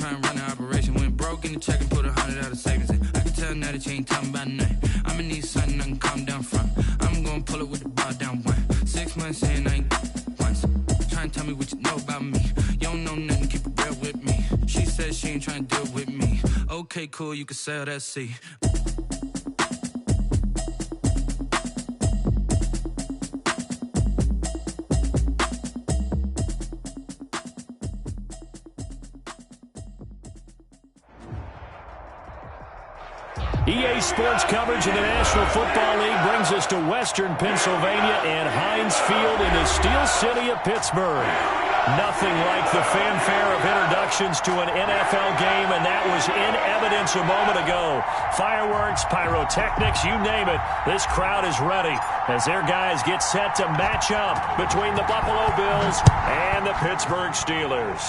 try and run the operation. Went broke in the check and put 100 out of savings in. I can tell now that you ain't talking about nothing. I'ma need something I can calm down from. I'm gonna pull it with the bar down one. 6 months in, I ain't once. Try and tell me what you know about me. You don't know nothing, keep it real with me. She said she ain't trying to deal with me. Okay, cool, you can sell that C. EA Sports coverage of the National Football League brings us to Western Pennsylvania and Heinz Field in the Steel City of Pittsburgh. Nothing like the fanfare of introductions to an NFL game, and that was in evidence a moment ago. Fireworks, pyrotechnics, you name it, this crowd is ready as their guys get set to match up between the Buffalo Bills and the Pittsburgh Steelers.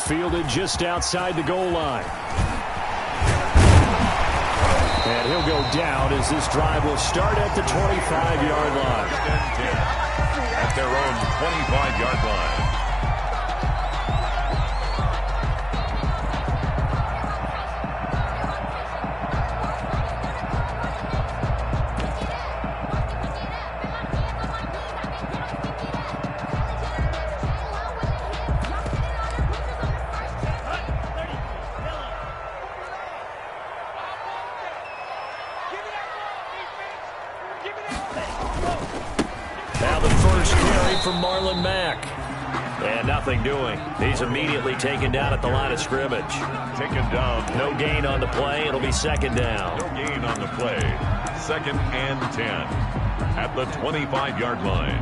Fielded just outside the goal line. And he'll go down as this drive will start at the 25-yard line. At their own 25-yard line. From Marlon Mack. And nothing doing. He's immediately taken down at the line of scrimmage. Taken down. No gain on the play. It'll be second down. No gain on the play. 2nd and 10 at the 25-yard line.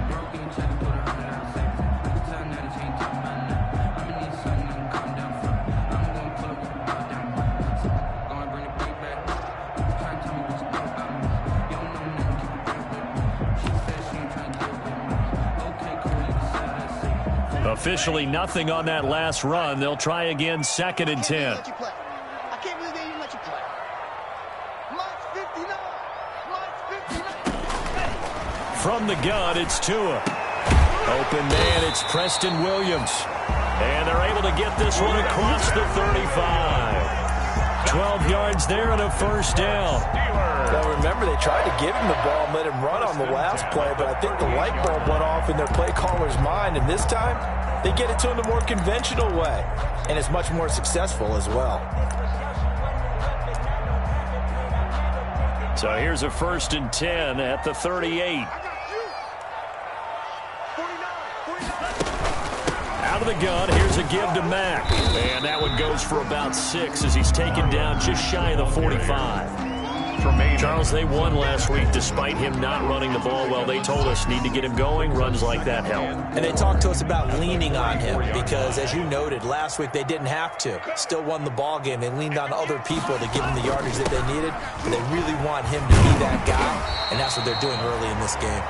Officially nothing on that last run. They'll try again, 2nd and 10. I can't believe they even let you play. Mike's 59. From the gun, it's Tua. Open man, it's Preston Williams. And they're able to get this one across the 35. 12 yards there and a first down. Now remember, they tried to give him the ball and let him run on the last play, but I think the light bulb went off in their play caller's mind, and this time they get it to him the more conventional way, and it's much more successful as well. So here's a 1st and 10 at the 38. Out of the gun, here's a give to Mack. And that one goes for about 6 as he's taken down just shy of the 45. Charles, they won last week despite him not running the ball well. They told us need to get him going. Runs like that help. And they talked to us about leaning on him because, as you noted, last week they didn't have to. Still won the ball game. They leaned on other people to give him the yardage that they needed. But they really want him to be that guy, and that's what they're doing early in this game.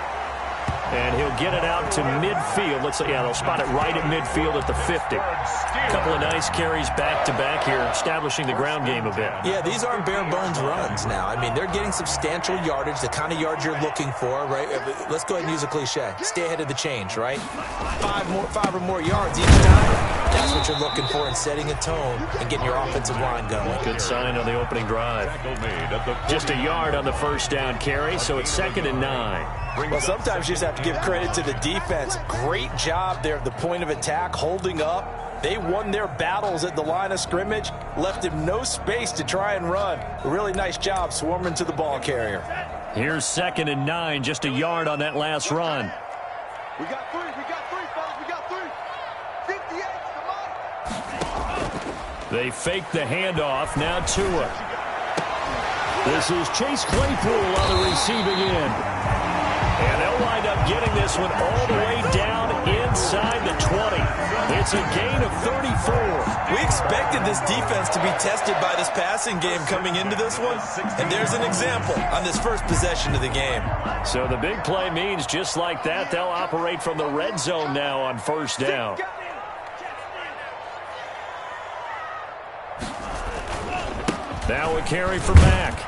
And he'll get it out to midfield. Let's say, yeah, they'll spot it right at midfield at the 50. A couple of nice carries back-to-back here, establishing the ground game a bit. Yeah, these aren't bare-bones runs now. I mean, they're getting substantial yardage, the kind of yards you're looking for, right? Let's go ahead and use a cliche. Stay ahead of the change, right? 5 or more yards each time. That's what you're looking for in setting a tone and getting your offensive line going. Good sign on the opening drive. Just a yard on the first down carry, so it's 2nd and 9. Well, sometimes you just have to give credit to the defense. Great job there at the point of attack, holding up. They won their battles at the line of scrimmage, left him no space to try and run. A really nice job swarming to the ball carrier. Here's 2nd and 9, just a yard on that last run. We got 3, fellas, we got 3. 58, They fake the handoff, now Tua. This is Chase Claypool on the receiving end. And they'll wind up getting this one all the way down inside the 20. It's a gain of 34. We expected this defense to be tested by this passing game coming into this one, and there's an example on this first possession of the game. So the big play means just like that, they'll operate from the red zone now on first down. Now a carry for Mack.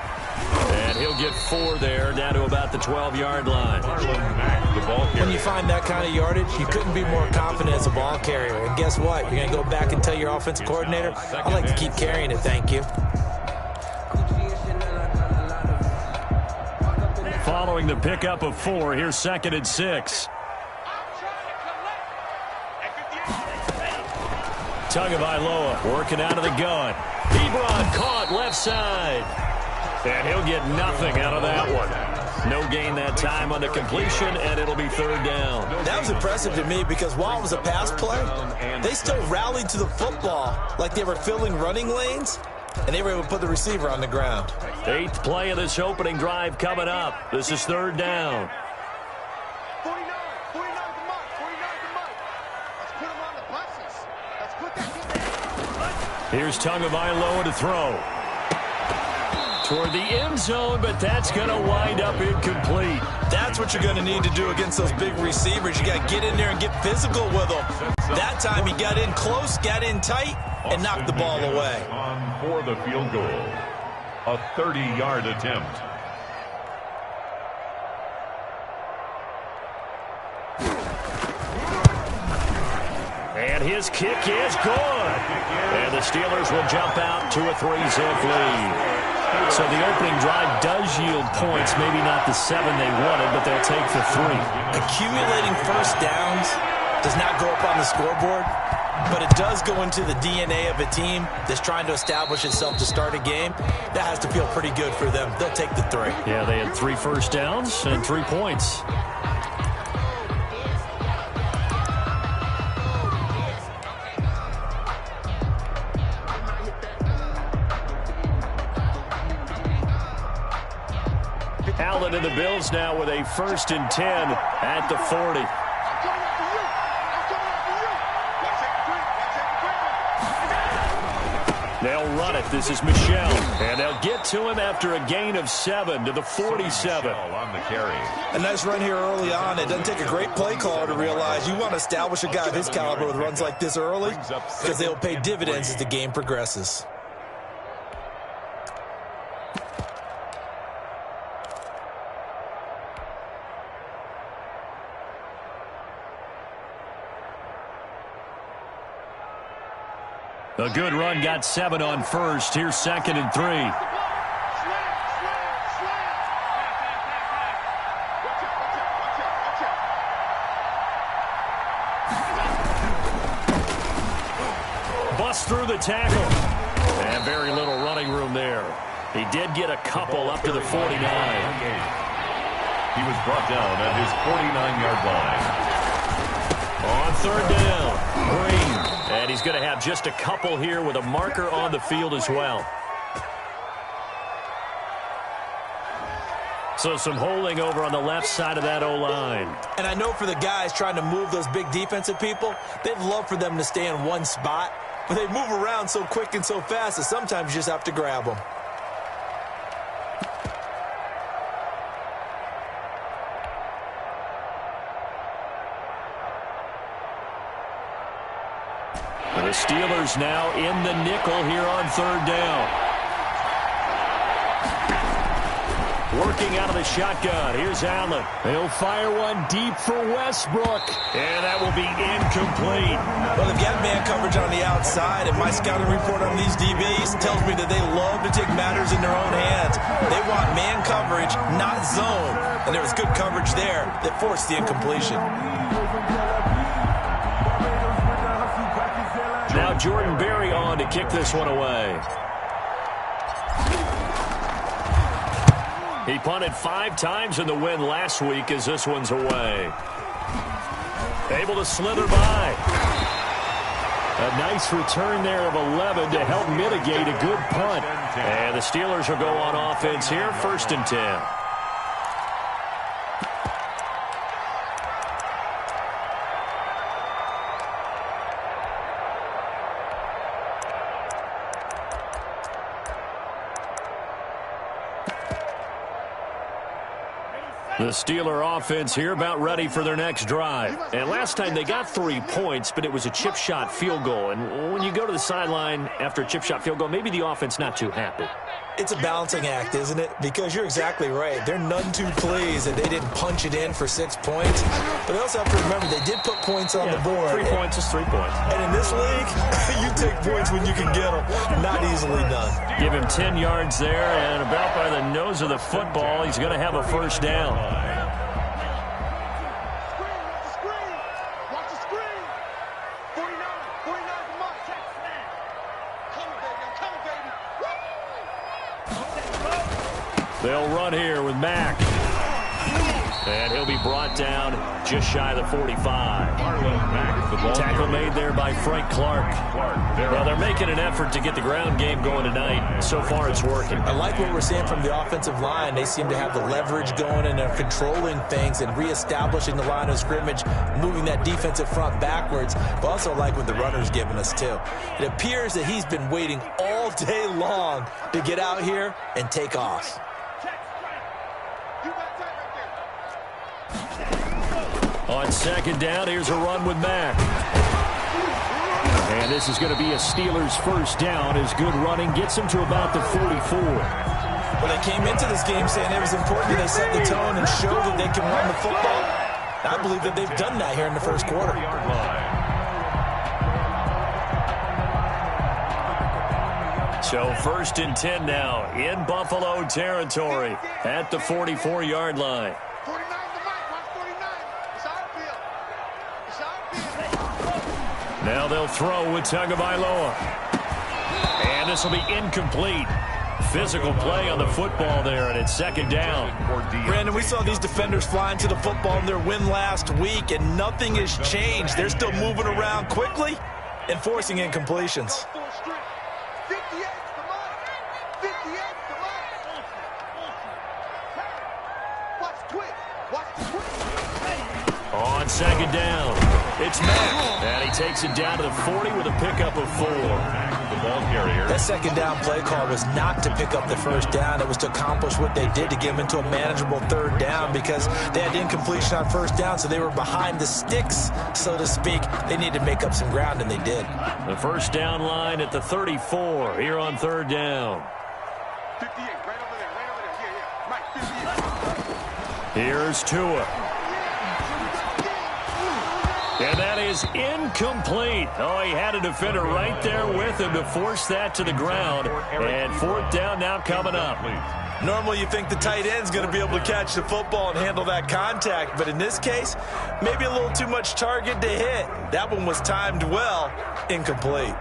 And he'll get 4 there, down to about the 12-yard line. When you find that kind of yardage, you couldn't be more confident as a ball carrier. And guess what? You're going to go back and tell your offensive coordinator, I'd like to keep carrying it, thank you. Following the pickup of 4, here's 2nd and 6. Tagovailoa working out of the gun. Ebron caught left side. And he'll get nothing out of that one. No gain that time on the completion, and it'll be 3rd down. That was impressive to me because while it was a pass play, they still rallied to the football like they were filling running lanes, and they were able to put the receiver on the ground. 8th play of this opening drive coming up. This is 3rd down. 49 the mark. Let's put him on the buses. Let's put that kid there. Here's Tagovailoa to throw. Toward the end zone, but that's going to wind up incomplete. That's what you're going to need to do against those big receivers. You got to get in there and get physical with them. That time he got in close, got in tight, and knocked the ball away. On for the field goal. A 30-yard attempt. And his kick is good. And the Steelers will jump out to a 3-zip lead. So the opening drive does yield points, maybe not the 7 they wanted, but they'll take the 3. Accumulating first downs does not go up on the scoreboard, but it does go into the DNA of a team that's trying to establish itself to start a game. That has to feel pretty good for them. They'll take the 3. Yeah, they had 3 first downs and 3 points. Allen and the Bills now with a 1st and 10 at the 40. They'll run it. This is Michel. And they'll get to him after a gain of 7 to the 47. On the carry. A nice run here early on. It doesn't take a great play caller to realize you want to establish a guy of his caliber with runs like this early because they'll pay dividends as the game progresses. A good run got 7 on first. Here's 2nd and 3. Bust through the tackle. And very little running room there. He did get a couple up to the 49. He was brought down at his 49-yard line. On 3rd down, Green. And he's going to have just a couple here with a marker on the field as well. So some holding over on the left side of that O-line. And I know for the guys trying to move those big defensive people, they'd love for them to stay in one spot. But they move around so quick and so fast that sometimes you just have to grab them. The Steelers now in the nickel here on 3rd down. Working out of the shotgun. Here's Allen. They'll fire one deep for Westbrook. And that will be incomplete. Well, they've got man coverage on the outside, and my scouting report on these DBs tells me that they love to take matters in their own hands. They want man coverage, not zone. And there was good coverage there that forced the incompletion. Now Jordan Berry on to kick this one away. He punted 5 times in the win last week as this one's away. Able to slither by. A nice return there of 11 to help mitigate a good punt. And the Steelers will go on offense here, 1st and 10. The Steeler offense here about ready for their next drive. And last time they got 3 points, but it was a chip shot field goal. And when you go to the sideline after a chip shot field goal, maybe the offense not too happy. It's a balancing act, isn't it? Because you're exactly right. They're none too pleased that they didn't punch it in for 6 points. But they also have to remember they did put points on the board. 3 points is 3 points. And in this league, you take points when you can get them. Not easily done. Give him 10 yards there, and about by the nose of the football, he's going to have a first down. They'll run here with Mack. And he'll be brought down just shy of the 45. Tackle made there by Frank Clark. Well, they're making an effort to get the ground game going tonight. So far, it's working. I like what we're seeing from the offensive line. They seem to have the leverage going, and they're controlling things and reestablishing the line of scrimmage, moving that defensive front backwards. But also like what the runner's giving us, too. It appears that he's been waiting all day long to get out here and take off. On second down, here's a run with Mack. And this is going to be a Steelers first down as good running gets them to about the 44. Well, they came into this game saying it was important that they set the tone and show that they can run the football. I believe that they've done that here in the first quarter. So first and 10 now in Buffalo territory at the 44-yard line. Now they'll throw with Tagovailoa. And this will be incomplete. Physical play on the football there, and it's second down. Brandon, we saw these defenders flying to the football in their win last week, and nothing has changed. They're still moving around quickly and forcing incompletions. On second down, it's Mack, and he takes it down to the 40 with a pickup of 4. The ball carrier. That second down play call was not to pick up the first down. It was to accomplish what they did to get them into a manageable third down because they had incompletion on first down, so they were behind the sticks, so to speak. They needed to make up some ground, and they did. The first down line at the 34 here on third down. 58, right over there. Yeah, Mike, 58. Here's Tua. And that is incomplete. Oh, he had a defender right there with him to force that to the ground. And fourth down now coming up. Normally you think the tight end's going to be able to catch the football and handle that contact, but in this case, maybe a little too much target to hit. That one was timed well, incomplete.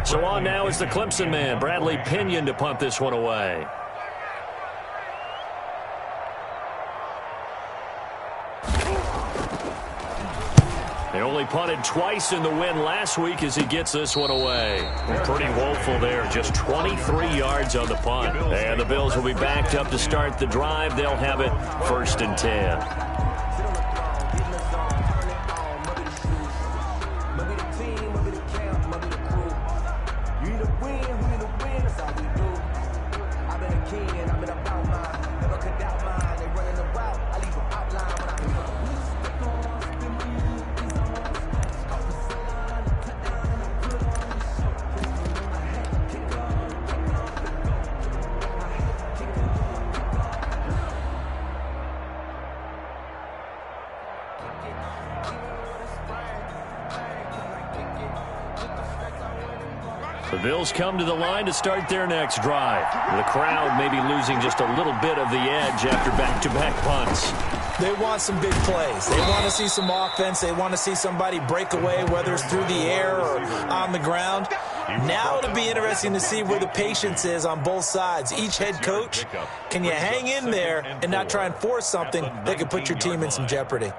So on now is the Clemson man, Bradley Pinion, to punt this one away. They only punted twice in the win last week as he gets this one away. Pretty woeful there, just 23 yards on the punt. And the Bills will be backed up to start the drive. They'll have it first and 10. The Bills come to the line to start their next drive. The crowd may be losing just a little bit of the edge after back-to-back punts. They want some big plays. They want to see some offense. They want to see somebody break away, whether it's through the air or on the ground. Now it'll be interesting to see where the patience is on both sides. Each head coach, can you hang in there and not try and force something that could put your team in some jeopardy?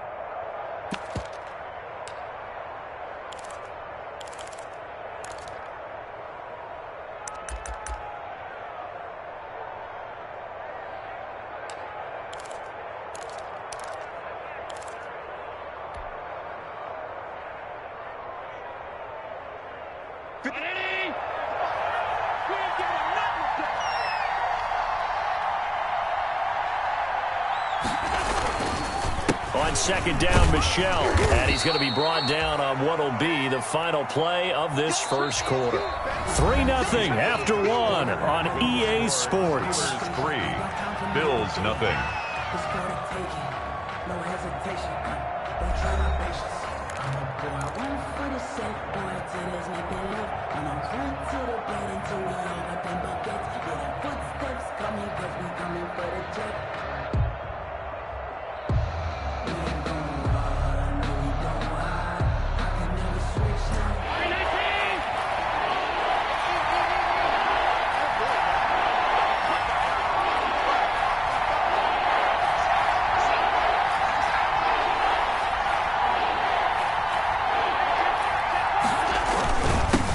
on second down, Michel. And he's going to be brought down on what will be the final play of this first quarter. 3-0 after 1 on EA Sports. 3, Bills nothing. No hesitation. Don't try my patience. One for the safe, boy, till there's nothing left. And I'm front to the bed until we all got them buckets. Yeah, the footsteps coming, cause we coming for the jet. We ain't gon' run, no, we don't hide. I can never switch now.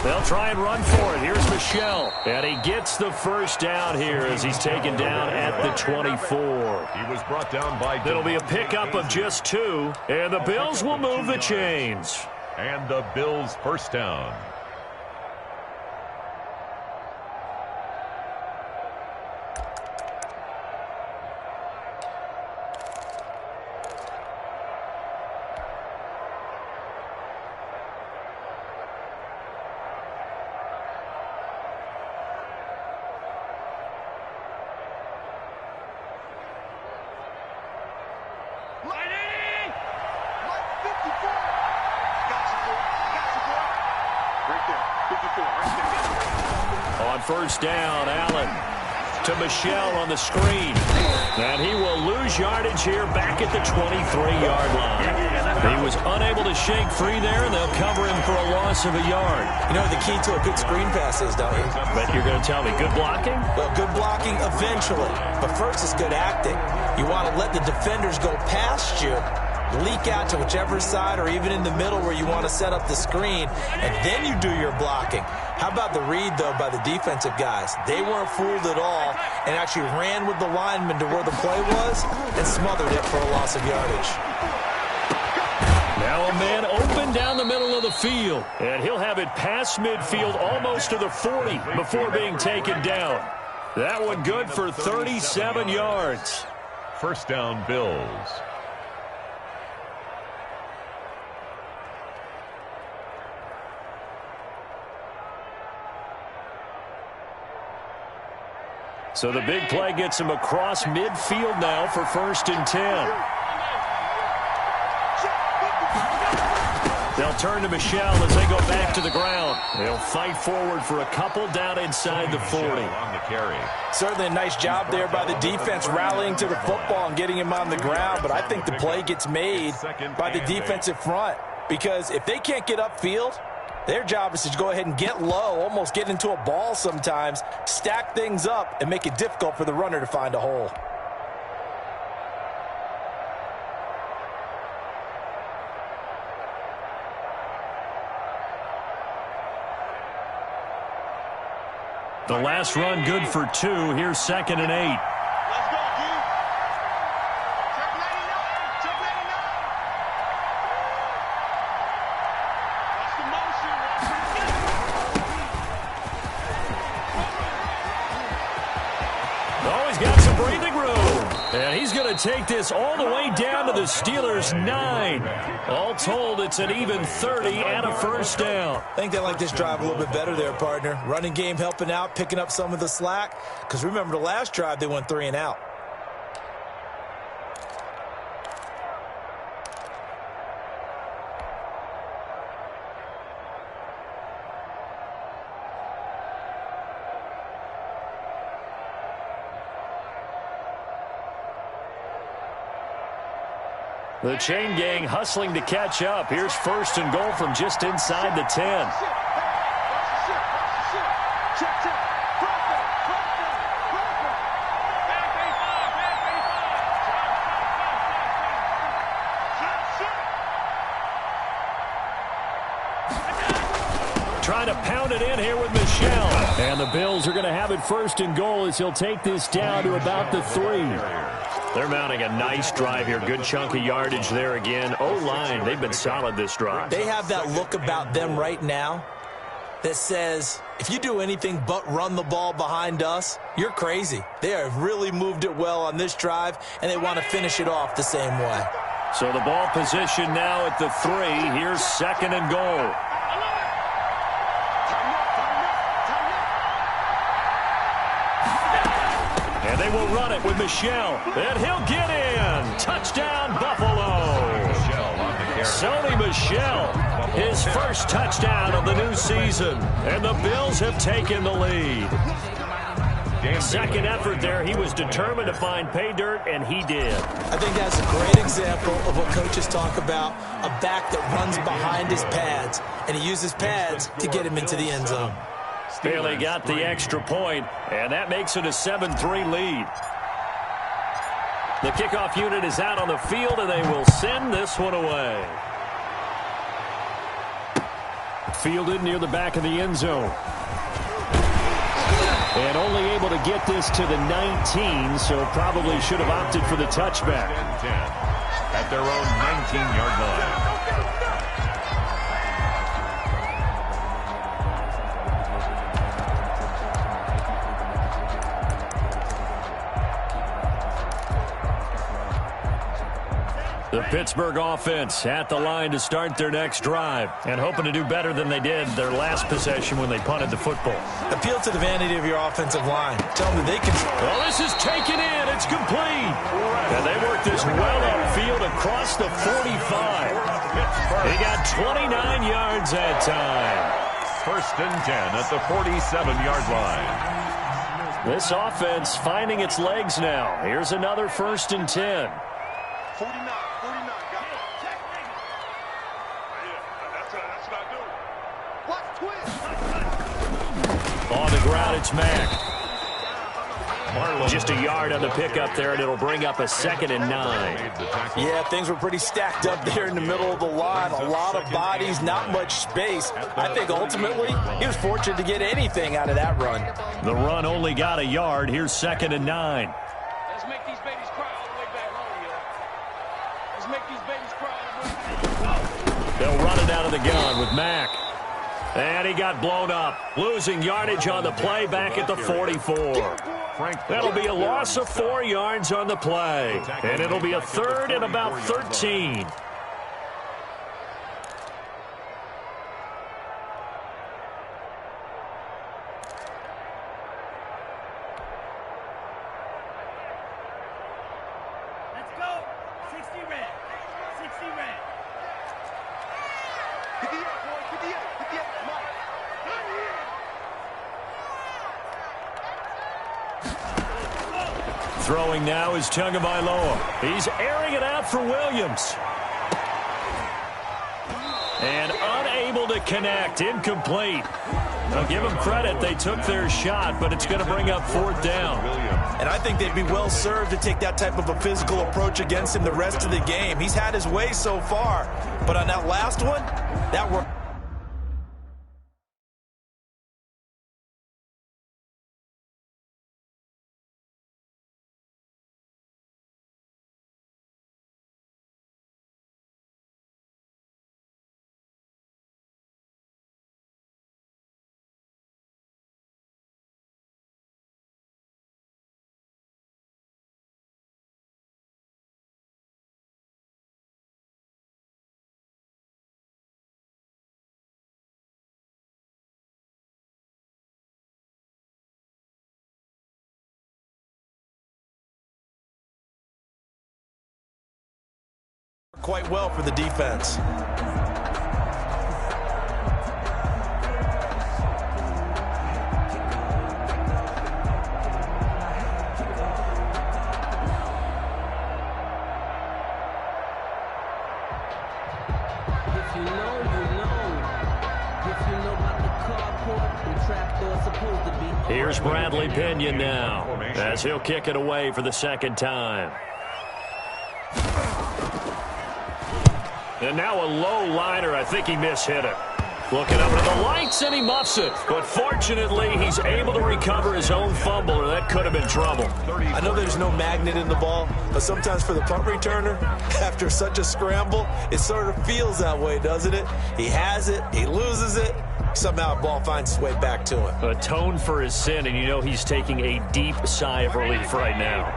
They'll try and run for it. Here's Michel. And he gets the first down here as he's taken down at the 24. He was brought down by... It'll be a pickup of just 2, and the Bills will move the chains. And the Bills first down. On first down, Allen to Michel on the screen. And he will lose yardage here back at the 23-yard line. He was unable to shake free there, and they'll cover him for a loss of a yard. You know what the key to a good screen pass is, don't you? But you're going to tell me, good blocking? Well, good blocking eventually. But first it's good acting. You want to let the defenders go past you, leak out to whichever side or even in the middle where you want to set up the screen, and then you do your blocking. How about the read, though, by the defensive guys? They weren't fooled at all and actually ran with the lineman to where the play was and smothered it for a loss of yardage. Now a man open down the middle of the field, and he'll have it past midfield almost to the 40 before being taken down. That one good for 37 yards. First down, Bills. So the big play gets him across midfield now for 1st and 10. They'll turn to Michel as they go back to the ground. They'll fight forward for a couple down inside the 40. On the carry. Certainly a nice job there by the defense rallying to the football and getting him on the ground, but I think the play gets made by the defensive front because if they can't get upfield, their job is to go ahead and get low, almost get into a ball sometimes, stack things up, and make it difficult for the runner to find a hole. The last run good for 2. Here's 2nd and 8. Let's go, G. Check 99. Check 99. That's the motion. Oh, he's got some breathing room. And he's going to take this all the way down to the Steelers' 9. All told, it's an even 30 and a first down. I think they like this drive a little bit better there, partner. Running game helping out, picking up some of the slack. Because remember, the last drive, they went 3 and out. The chain gang hustling to catch up. Here's 1st and goal from just inside the 10. Trying to pound it in here with Michel. And the Bills are going to have it 1st and goal as he'll take this down to about the 3. They're mounting a nice drive here. Good chunk of yardage there again. O-line, they've been solid this drive. They have that look about them right now that says, if you do anything but run the ball behind us, you're crazy. They have really moved it well on this drive, and they want to finish it off the same way. So the ball position now at the 3. Here's second and goal. And they will run it with Michel. And he'll get in. Touchdown, Buffalo. Sony Michel, his first touchdown of the new season. And the Bills have taken the lead. Second effort there, he was determined to find pay dirt, and he did. I think that's a great example of what coaches talk about, a back that runs behind his pads, and he uses pads to get him into the end zone. Bailey got the extra point, and that makes it a 7-3 lead. The kickoff unit is out on the field, and they will send this one away. Fielded near the back of the end zone. And only able to get this to the 19, so probably should have opted for the touchback. 10 at their own 19-yard line. The Pittsburgh offense at the line to start their next drive and hoping to do better than they did their last possession when they punted the football. Appeal to the vanity of your offensive line. Tell them that they can... Well, this is taken in. It's complete. And they worked this well upfield across the 45. He got 29 yards that time. First and 10 at the 47-yard line. This offense finding its legs now. Here's another first and 10. 49, got it. That's what I do. Watch twist. On the ground, it's Mack. Just a yard on the pickup there, and it'll bring up a 2nd and 9. Yeah, things were pretty stacked up there in the middle of the line. A lot of bodies, not much space. I think ultimately he was fortunate to get anything out of that run. The run only got a yard. Here's 2nd and 9. Let's make these babies cry all the way back home, yo. Let's make these babies cry all the way back home. They'll run it out of the gun with Mack. And he got blown up, losing yardage on the play back at the 44. That'll be a loss of 4 yards on the play. And it'll be a 3rd and about 13. Let's go. 60 red. 60 red. 58, boy, 58, 58, come on. Throwing now is Tagovailoa. He's airing it out for Williams. And unable to connect. Incomplete. Now give them credit. They took their shot, but it's going to bring up 4th down. And I think they'd be well served to take that type of a physical approach against him the rest of the game. He's had his way so far. But on that last one, that worked. Quite well for the defense. Here's Bradley Pinion now, as he'll kick it away for the 2nd time. And now a low liner. I think he mishit it. Looking up at the lights, and he muffs it. But fortunately, he's able to recover his own fumble, or that could have been trouble. I know there's no magnet in the ball, but sometimes for the punt returner, after such a scramble, it sort of feels that way, doesn't it? He has it, he loses it, somehow the ball finds its way back to him. Atone for his sin, and you know he's taking a deep sigh of relief right now.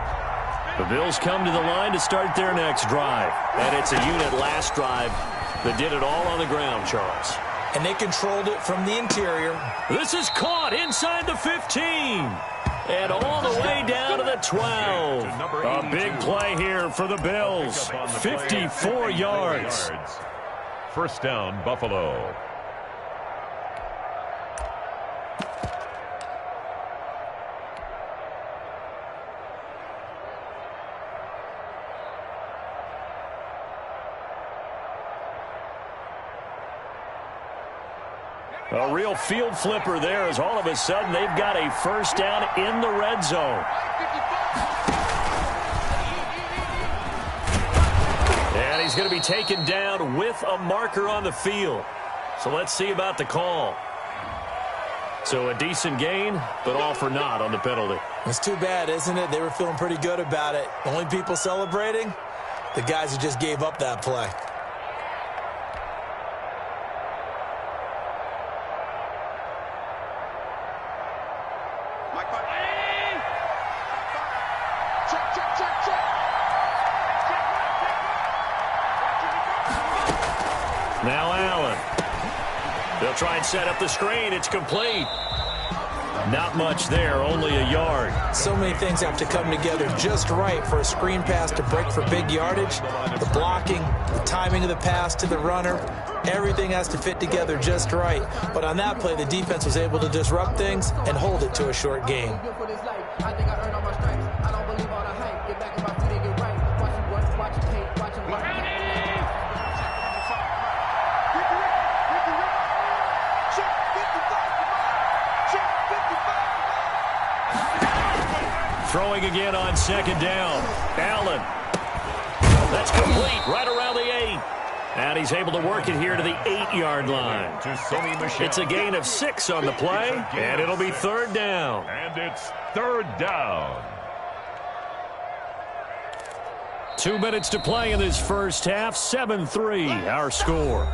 The Bills come to the line to start their next drive. And it's a unit last drive that did it all on the ground, Charles. And they controlled it from the interior. This is caught inside the 15. And all the way down to the 12. A big play here for the Bills. 54 yards. First down, Buffalo. A real field flipper there as all of a sudden they've got a first down in the red zone. And he's going to be taken down with a marker on the field. So let's see about the call. So a decent gain, but all for naught on the penalty. It's too bad, isn't it? They were feeling pretty good about it. Only people celebrating? The guys who just gave up that play. Now Allen. They'll try and set up the screen. It's complete. Not much there, only a yard. So many things have to come together just right for a screen pass to break for big yardage. The blocking, the timing of the pass to the runner, everything has to fit together just right. But on that play, the defense was able to disrupt things and hold it to a short game. Throwing again on second down. Allen. That's complete right around the 8. And he's able to work it here to the 8-yard line. It's a gain of 6 on the play, and it'll be third down. And it's third down. 2 minutes to play in this first half. 7-3, our score.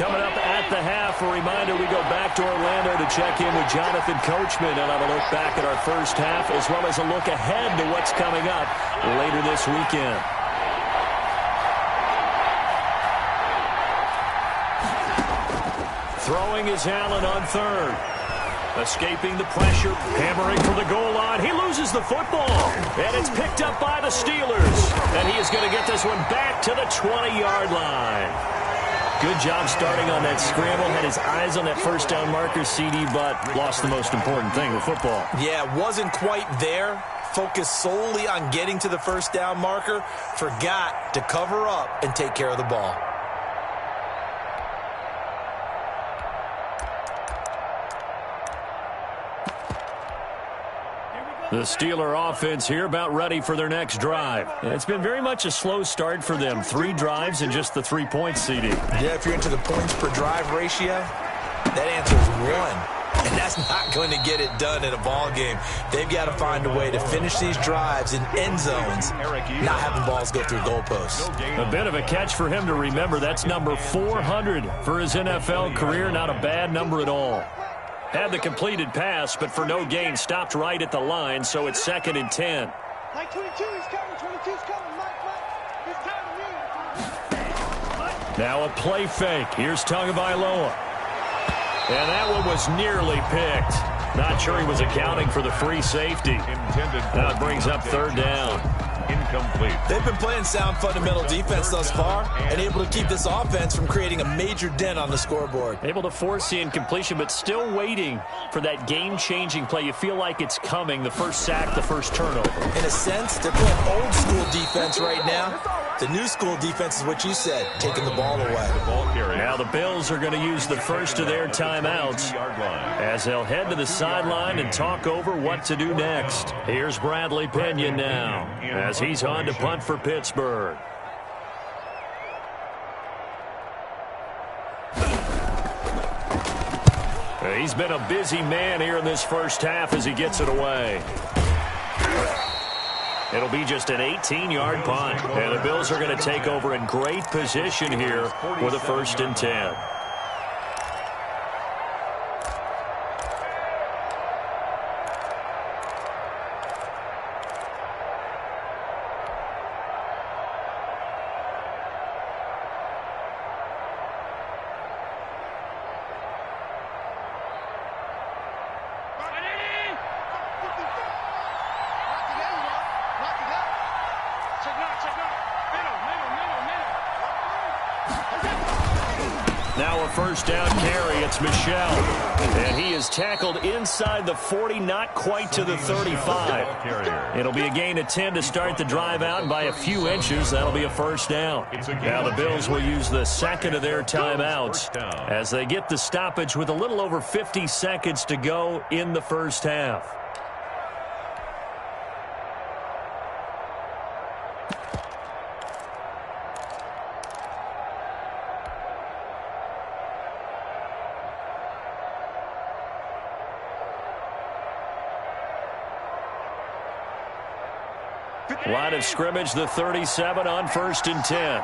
Coming up at the half, a reminder, we go back to Orlando to check in with Jonathan Coachman and have a look back at our first half as well as a look ahead to what's coming up later this weekend. Throwing is Allen on third. Escaping the pressure, hammering for the goal line. He loses the football, and it's picked up by the Steelers. And he is going to get this one back to the 20-yard line. Good job starting on that scramble. Had his eyes on that first down marker, CD, but lost the most important thing, the football. Yeah, wasn't quite there. Focused solely on getting to the first down marker. Forgot to cover up and take care of the ball. The Steeler offense here about ready for their next drive. And it's been very much a slow start for them. 3 drives and just the 3 points, CD. Yeah, if you're into the points per drive ratio, that answer is 1. And that's not going to get it done in a ball game. They've got to find a way to finish these drives in end zones, not having balls go through goalposts. A bit of a catch for him to remember. That's number 400 for his NFL career. Not a bad number at all. Had the completed pass, but for no gain, stopped right at the line, so it's 2nd and 10. Mike 22, he's coming. 22's coming. Mike, he's coming. Now a play fake. Here's Tagovailoa. And that one was nearly picked. Not sure he was accounting for the free safety. That brings up third down. Incomplete. They've been playing sound fundamental defense thus far and able to keep this offense from creating a major dent on the scoreboard. Able to force the incompletion, but still waiting for that game-changing play. You feel like it's coming, the first sack, the first turnover. In a sense, they're playing old-school defense right now. The new school defense is what you said, taking the ball away. Now the Bills are going to use the first of their timeouts as they'll head to the sideline and talk over what to do next. Here's Bradley Pinion now as he's on to punt for Pittsburgh. He's been a busy man here in this first half as he gets it away. It'll be just an 18-yard punt. And the Bills are going to take over in great position here with a 1st and 10. Now a 1st down carry. It's Michel. And he is tackled inside the 40, not quite to the 35. It'll be a gain of 10 to start the drive out by a few inches. That'll be a 1st down. Now the Bills will use the 2nd of their timeouts as they get the stoppage with a little over 50 seconds to go in the first half. Line of scrimmage, the 37 on 1st and 10.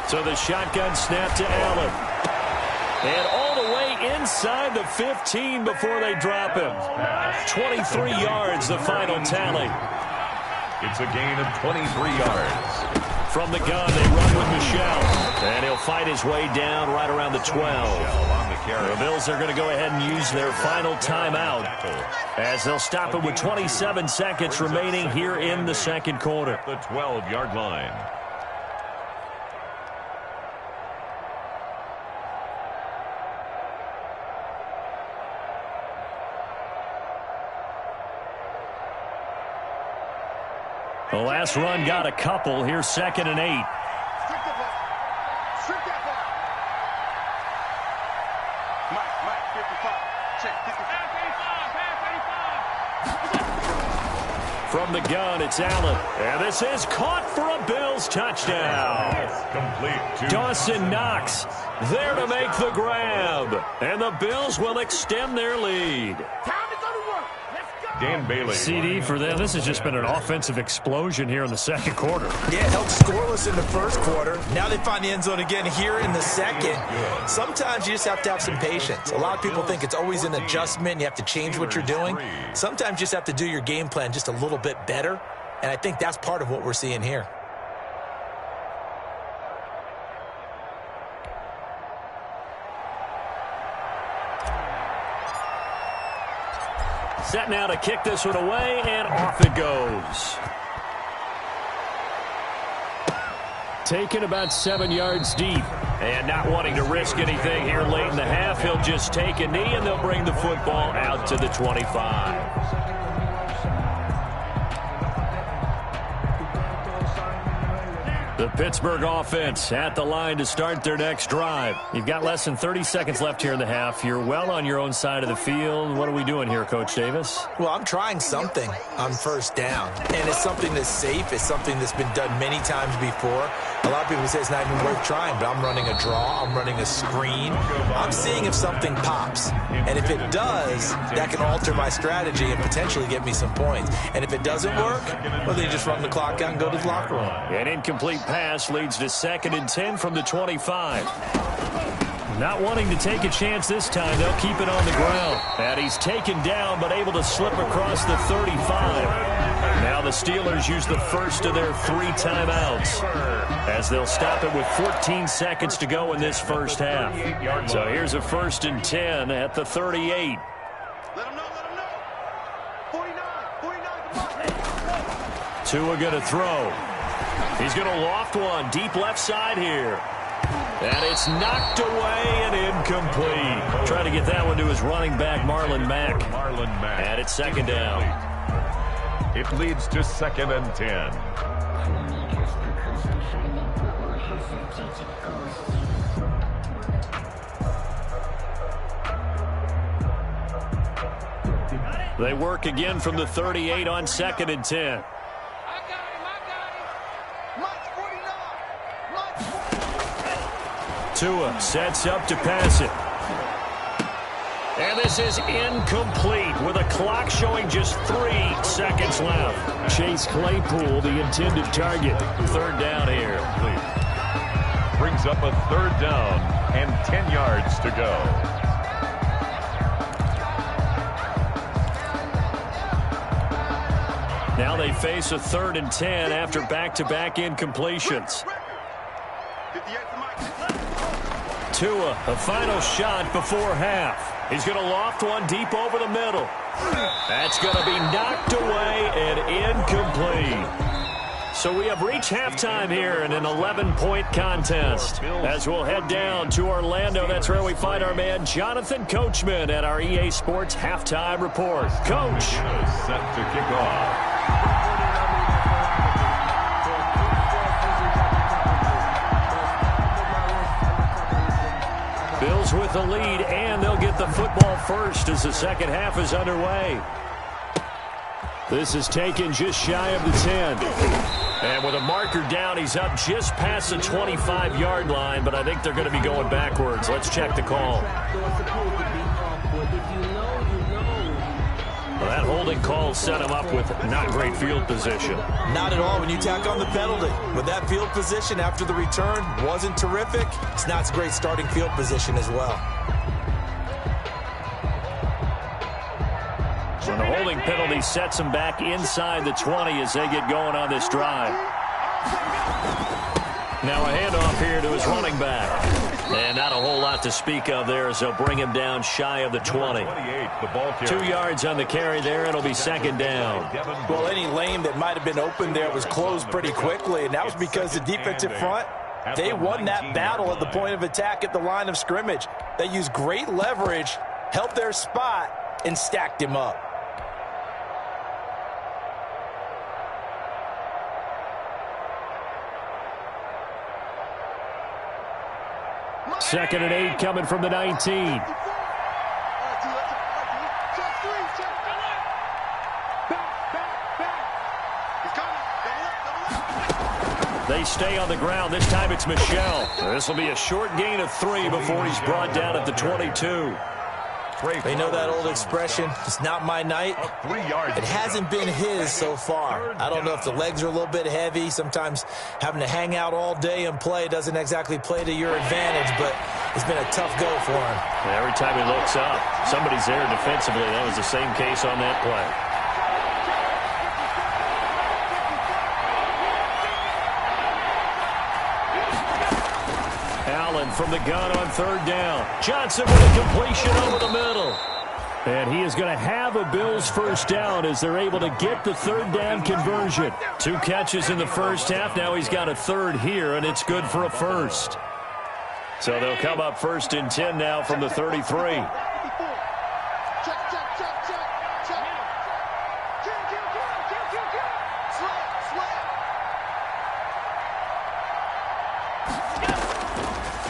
So the shotgun snap to Allen. And all the way inside the 15 before they drop him. 23 yards, the final tally. It's a gain of 23 yards. From the gun, they run with Michel. And he'll fight his way down right around the 12. The Bills are going to go ahead and use their final timeout as they'll stop it with 27 seconds remaining here in the 2nd quarter. The 12-yard line. The last run got a couple. Here's 2nd and 8. From the gun, it's Allen. And this is caught for a Bills touchdown. Complete. Dawson Knox there to make the grab. And the Bills will extend their lead. Dan Bailey. CD for them. This has just been an offensive explosion here in the 2nd quarter. Yeah, held scoreless in the 1st quarter. Now they find the end zone again here in the 2nd. Sometimes you just have to have some patience. A lot of people think it's always an adjustment. You have to change what you're doing. Sometimes you just have to do your game plan just a little bit better. And I think that's part of what we're seeing here. Set now to kick this one away, and off it goes. Taken about 7 yards deep. And not wanting to risk anything here late in the half, he'll just take a knee, and they'll bring the football out to the 25. The Pittsburgh offense at the line to start their next drive. You've got less than 30 seconds left here in the half. You're well on your own side of the field. What are we doing here, Coach Davis? Well, I'm trying something on 1st down. And it's something that's safe. It's something that's been done many times before. A lot of people say it's not even worth trying, but I'm running a draw. I'm running a screen. I'm seeing if something pops. And if it does, that can alter my strategy and potentially get me some points. And if it doesn't work, well, then you just run the clock out and go to the locker room. An incomplete pass leads to 2nd and 10 from the 25. Not wanting to take a chance this time, they'll keep it on the ground. And he's taken down, but able to slip across the 35. Now the Steelers use the 1st of their 3 timeouts as they'll stop it with 14 seconds to go in this first half. So here's a 1st and 10 at the 38. Let him know, let him know. 49, Tua going to throw. He's going to loft one deep left side here. And it's knocked away and incomplete. Trying to get that one to his running back, Marlon Mack. And it's 2nd down. It leads to 2nd and 10. They work again from the 38 on 2nd and 10. Tua sets up to pass it. And this is incomplete with a clock showing just 3 seconds left. Chase Claypool, the intended target. 3rd down here. Brings up a 3rd down and 10 yards to go. Now they face a 3rd and 10 after back-to-back incompletions. Tua, a final shot before half. He's going to loft one deep over the middle. That's going to be knocked away and incomplete. So we have reached halftime here in an 11-point contest. As we'll head down to Orlando, that's where we find our man Jonathan Coachman at our EA Sports Halftime Report. Coach. Set to kick off. Bills with the lead, and they'll get the football first as the second half is underway. This is taken just shy of the 10. And with a marker down, he's up just past the 25-yard line, but I think they're going to be going backwards. Let's check the call. Well, that holding call set him up with not great field position. Not at all when you tack on the penalty. With that field position after the return wasn't terrific. It's not a great starting field position as well. And the holding penalty sets them back inside the 20 as they get going on this drive. Now a handoff here to his running back. And not a whole lot to speak of there as they'll bring him down shy of the 20. 2 yards on the carry there. It'll be 2nd down. Well, any lane that might have been open there was closed pretty quickly, and that was because the defensive front, they won that battle at the point of attack at the line of scrimmage. They used great leverage, held their spot, and stacked him up. Second and 8 coming from the 19. They stay on the ground. This time it's Michel. This will be a short gain of 3 before he's brought down at the 22. They know that old expression, it's not my night. It hasn't been his so far. I don't know if the legs are a little bit heavy. Sometimes having to hang out all day and play doesn't exactly play to your advantage, but it's been a tough go for him. Every time he looks up, somebody's there defensively. That was the same case on that play. From the gun on 3rd down. Johnson with a completion over the middle. And he is going to have a Bills first down as they're able to get the 3rd down conversion. 2 catches in the first half. Now he's got a 3rd here, and it's good for a first. So they'll come up 1st and 10 now from the 33.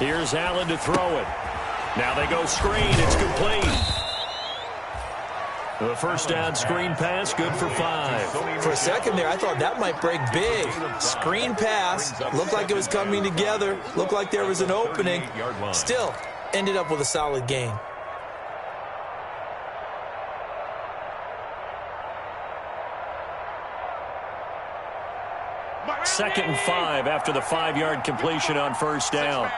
Here's Allen to throw it. Now they go screen. It's complete. The first down screen pass, good for 5. For a second there, I thought that might break big. Screen pass. Looked like it was coming together. Looked like there was an opening. Still, ended up with a solid gain. Second and 5 after the 5-yard completion on first down.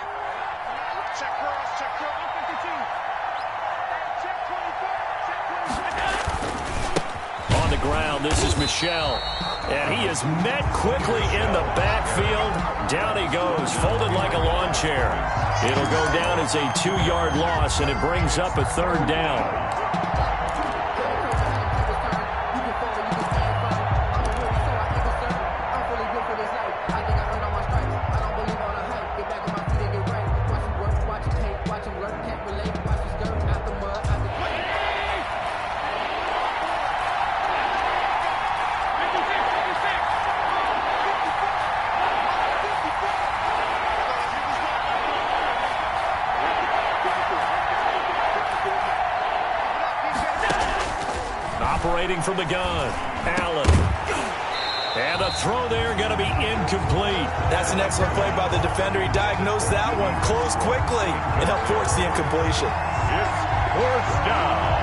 On the ground, this is Michel. And he is met quickly in the backfield. Down he goes, folded like a lawn chair. It'll go down as a 2-yard loss, and it brings up a 3rd down. operating from the gun. Allen. And a throw there going to be incomplete. That's an excellent play by the defender. He diagnosed that one, closed quickly, and helped force the incompletion. It's fourth down.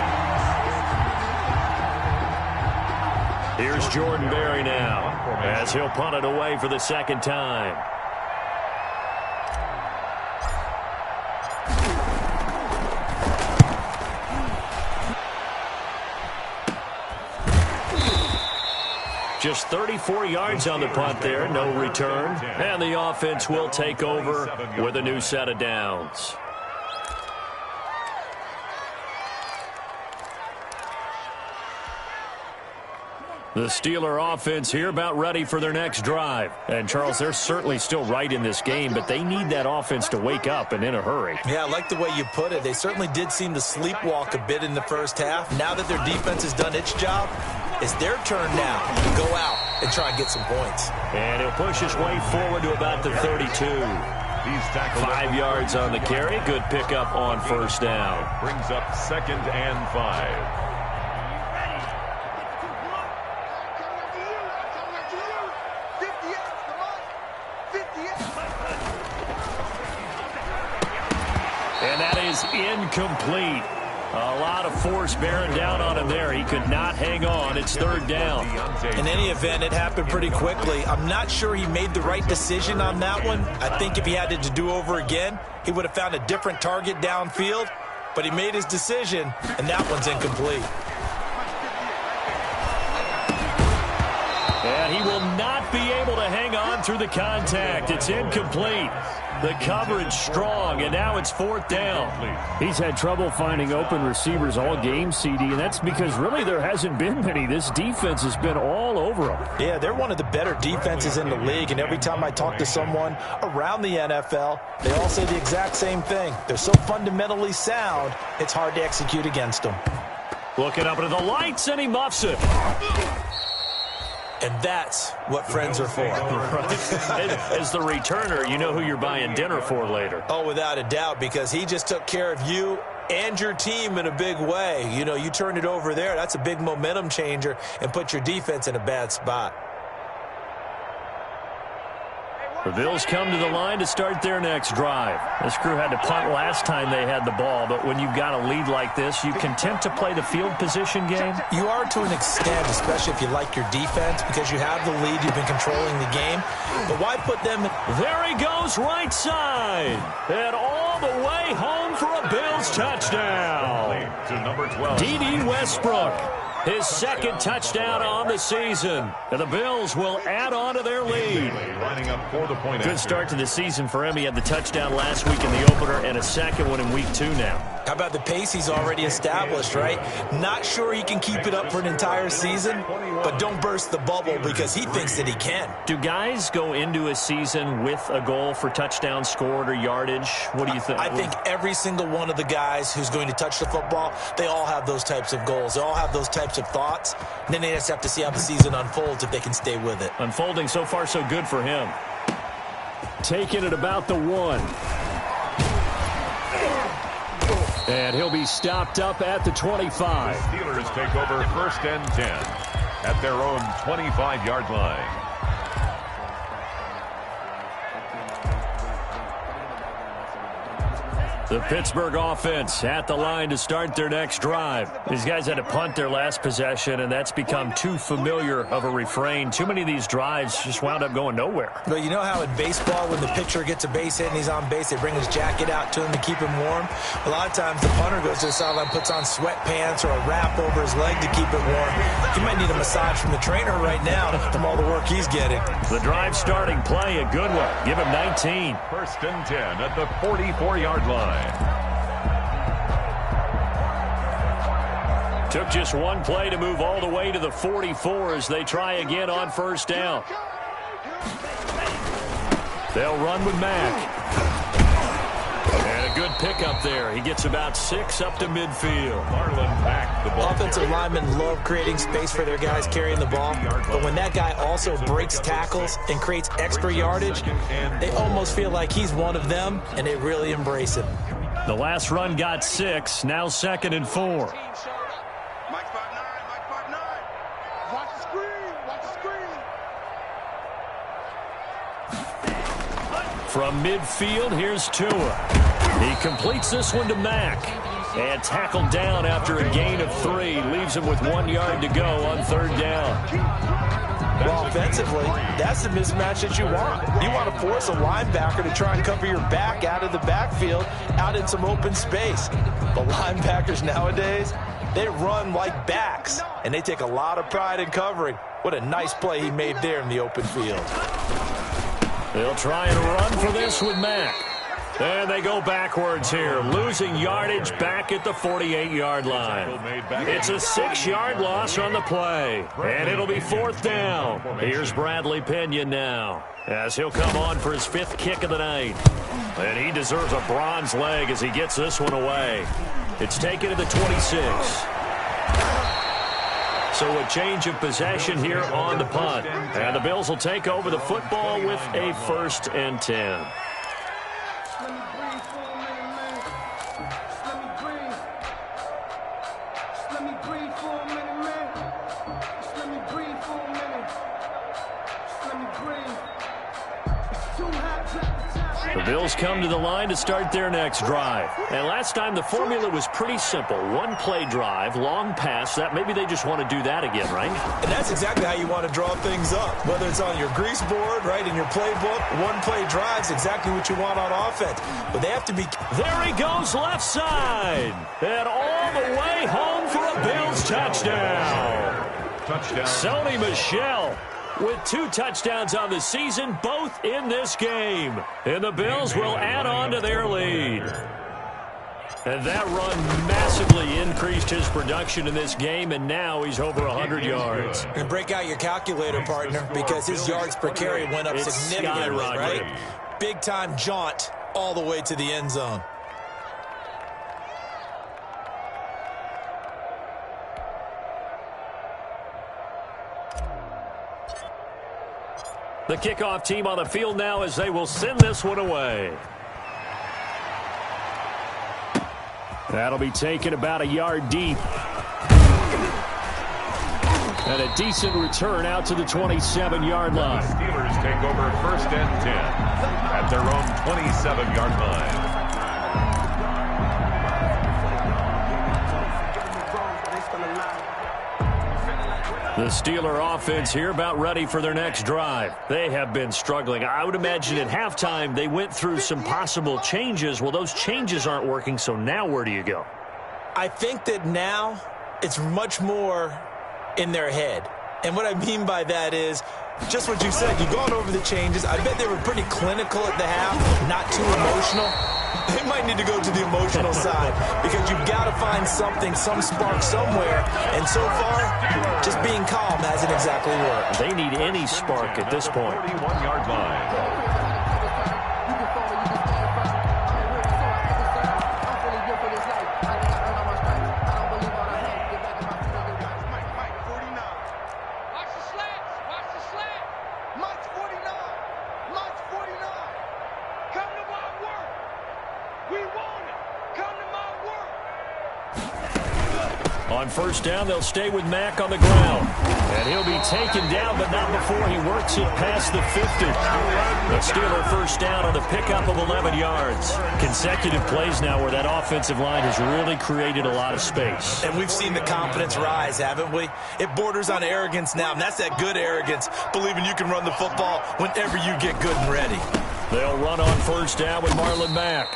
Here's Jordan Berry now, as he'll punt it away for the second time. Just 34 yards on the punt there, no return. And the offense will take over with a new set of downs. The Steeler offense here about ready for their next drive. And, Charles, they're certainly still right in this game, but they need that offense to wake up and in a hurry. Yeah, I like the way you put it. They certainly did seem to sleepwalk a bit in the first half. Now that their defense has done its job, it's their turn now to go out and try and get some points. And he'll push his way forward to about the 32. 5 yards on the carry. Good pickup on first down. Brings up 2nd and 5. And that is incomplete. A lot of force bearing down on him there. He could not hang on. It's third down. In any event, it happened pretty quickly. I'm not sure he made the right decision on that one. I think if he had it to do over again, he would have found a different target downfield. But he made his decision, and that one's incomplete. And he will not be able to hang on through the contact. It's incomplete. The coverage strong, and now it's fourth down. He's had trouble finding open receivers all game, CD, and that's because really there hasn't been many. This defense has been all over them. Yeah, they're one of the better defenses in the league, and every time I talk to someone around the NFL, they all say the exact same thing. They're so fundamentally sound, it's hard to execute against them. Looking up into the lights, and he muffs it. And that's what friends are for. As the returner, you know who you're buying dinner for later. Oh, without a doubt, because he just took care of you and your team in a big way. You know, you turned it over there. That's a big momentum changer and put your defense in a bad spot. The Bills come to the line to start their next drive. This crew had to punt last time they had the ball, but when you've got a lead like this, you content to play the field position game? You are to an extent, especially if you like your defense, because you have the lead, you've been controlling the game. But why put them in? There he goes, right side. And all the way home for a Bills touchdown. To number 12. D.D. Westbrook. His second touchdown on the season. And the Bills will add on to their lead. Lining up for the point. Good start to the season for him. He had the touchdown last week in the opener and a second one in week 2 now. How about the pace he's already established, right? Not sure he can keep it up for an entire season, but don't burst the bubble because he thinks that he can. Do guys go into a season with a goal for touchdowns scored or yardage? What do you think? I think every single one of the guys who's going to touch the football, they all have those types of goals. They all have those types of thoughts. And then they just have to see how the season unfolds if they can stay with it. Unfolding so far so good for him. Taking it about the 1. And he'll be stopped up at the 25. The Steelers take over 1st and 10 at their own 25-yard line. The Pittsburgh offense at the line to start their next drive. These guys had to punt their last possession, and that's become too familiar of a refrain. Too many of these drives just wound up going nowhere. But you know how in baseball, when the pitcher gets a base hit and he's on base, they bring his jacket out to him to keep him warm? A lot of times the punter goes to the sideline, puts on sweatpants or a wrap over his leg to keep it warm. He might need a massage from the trainer right now from all the work he's getting. The drive starting play, a good one. Give him 19. 1st and 10 at the 44-yard line. Took just one play to move all the way to the 44 as they try again on first down. They'll run with Mack. And a good pickup there. He gets about 6 up to midfield. Marlon Mack, the ball. Offensive linemen love creating space for their guys carrying the ball, but when that guy also breaks tackles and creates extra yardage, they almost feel like he's one of them, and they really embrace him. The last run got 6, now 2nd and 4. Mike 5'9", Mike 5'9". From midfield, here's Tua. He completes this one to Mack. And tackled down after a gain of 3. Leaves him with 1 yard to go on 3rd down. Well, offensively, that's the mismatch that you want. You want to force a linebacker to try and cover your back out of the backfield, out in some open space. The linebackers nowadays, they run like backs, and they take a lot of pride in covering. What a nice play he made there in the open field. They'll try and run for this with Mack. And they go backwards here, losing yardage back at the 48-yard line. It's a 6-yard loss on the play, and it'll be 4th down. Here's Bradley Pinion now, as he'll come on for his 5th kick of the night. And he deserves a bronze leg as he gets this one away. It's taken to the 26. So a change of possession here on the punt. And the Bills will take over the football with a 1st and 10. The Bills come to the line to start their next drive. And last time the formula was pretty simple. 1-play drive, long pass. That maybe they just want to do that again, right? And that's exactly how you want to draw things up. Whether it's on your grease board, right, in your playbook, 1-play drive's exactly what you want on offense. But they have to be... There he goes left side. And all the way home for a Bills touchdown. Sony Michel with 2 touchdowns on the season, both in this game. And the Bills will add on to their lead. And that run massively increased his production in this game, and now he's over 100 yards. And break out your calculator, partner, because his yards per carry went up significantly, right? Big-time jaunt all the way to the end zone. The kickoff team on the field now as they will send this one away. That'll be taken about a yard deep. And a decent return out to the 27-yard line. The Steelers take over 1st and 10 at their own 27-yard line. The Steeler offense here about ready for their next drive. They have been struggling. I would imagine at halftime they went through some possible changes. Well, those changes aren't working, so now where do you go? I think that now it's much more in their head. And what I mean by that is just what you said. You've gone over the changes. I bet they were pretty clinical at the half, not too emotional. They might need to go to the emotional side because you've got to find something, some spark somewhere. And so far, just being calm hasn't exactly worked. They need any spark at this point. 41-yard line. On 1st down, they'll stay with Mack on the ground. And he'll be taken down, but not before he works it past the 50. The Steeler 1st down on the pickup of 11 yards. Consecutive plays now where that offensive line has really created a lot of space. And we've seen the confidence rise, haven't we? It borders on arrogance now, and that's that good arrogance, believing you can run the football whenever you get good and ready. They'll run on 1st down with Marlon Mack.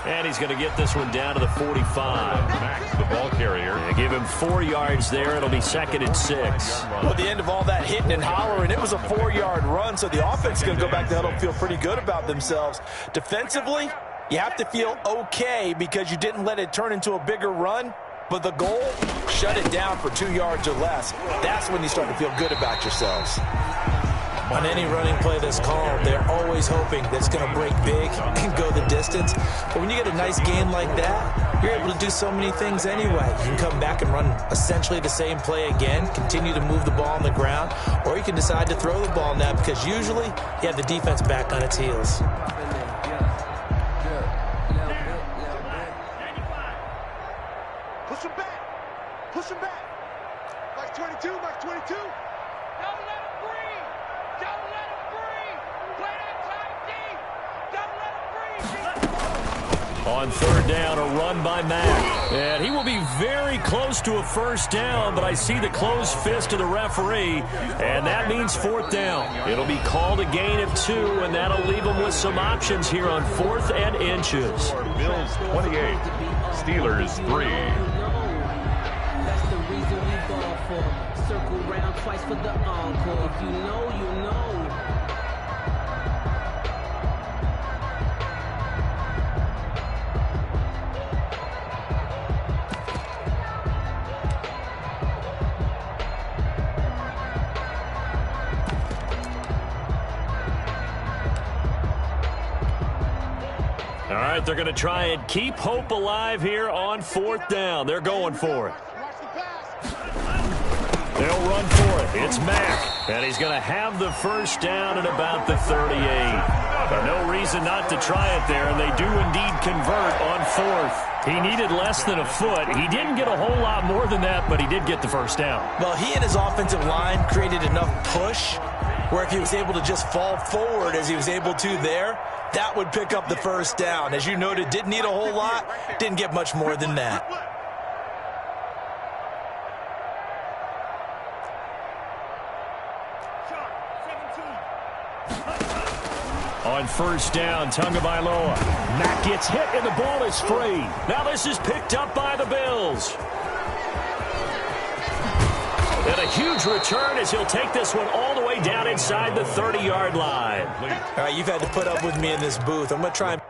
And he's going to get this one down to the 45. Max, the ball carrier. They give him 4 yards there. It'll be 2nd and 6. Well, at the end of all that hitting and hollering, it was a 4-yard run, so the offense is going to go back to huddle and feel pretty good about themselves. Defensively, you have to feel okay because you didn't let it turn into a bigger run, but the goal, shut it down for 2 yards or less. That's when you start to feel good about yourselves. On any running play that's called, they're always hoping that it's going to break big and go the distance. But when you get a nice game like that, you're able to do so many things anyway. You can come back and run essentially the same play again, continue to move the ball on the ground, or you can decide to throw the ball now because usually you have the defense back on its heels. Push him back. Push him back. Max 22, Max 22. Don't let him breathe. Don't let him breathe. Play that tight deep. On third down, a run by Mack. And he will be very close to a first down, but I see the closed fist of the referee, and that means fourth down. It'll be called a gain of 2, and that'll leave them with some options here on 4th and inches. Bills 28, Steelers 3. That's the reason we ball for. Circle round twice for the encore. If you know, you know. All right, they're going to try and keep hope alive here on 4th down. They're going for it. They'll run for it. It's Mack, and he's going to have the first down at about the 38. But no reason not to try it there, and they do indeed convert on 4th. He needed less than a foot. He didn't get a whole lot more than that, but he did get the first down. Well, he and his offensive line created enough push where if he was able to just fall forward as he was able to there, that would pick up the first down. As you noted, didn't need a whole lot, didn't get much more than that. On first down, Tagovailoa. Mack gets hit, and the ball is free. Now this is picked up by the Bills. And a huge return as he'll take this one all the way down inside the 30-yard line. All right, you've had to put up with me in this booth. I'm going to try and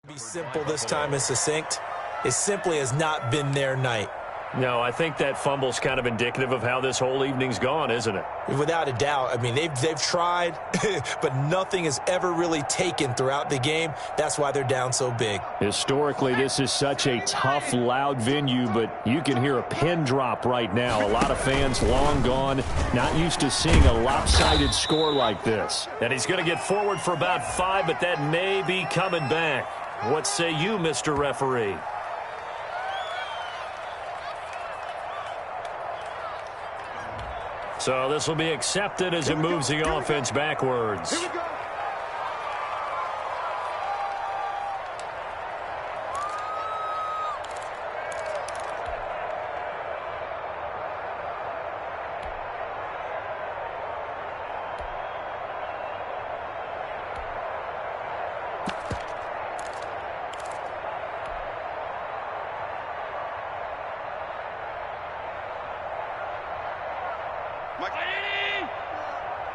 be simple this time and succinct. It simply has not been their night. No, I think that fumble's kind of indicative of how this whole evening's gone, isn't it? Without a doubt. I mean, they've tried, but nothing has ever really taken throughout the game. That's why they're down so big. Historically, this is such a tough, loud venue, but you can hear a pin drop right now. A lot of fans long gone, not used to seeing a lopsided score like this. And he's going to get forward for about 5, but that may be coming back. What say you, Mr. Referee? So this will be accepted as it moves the offense backwards. Here we go.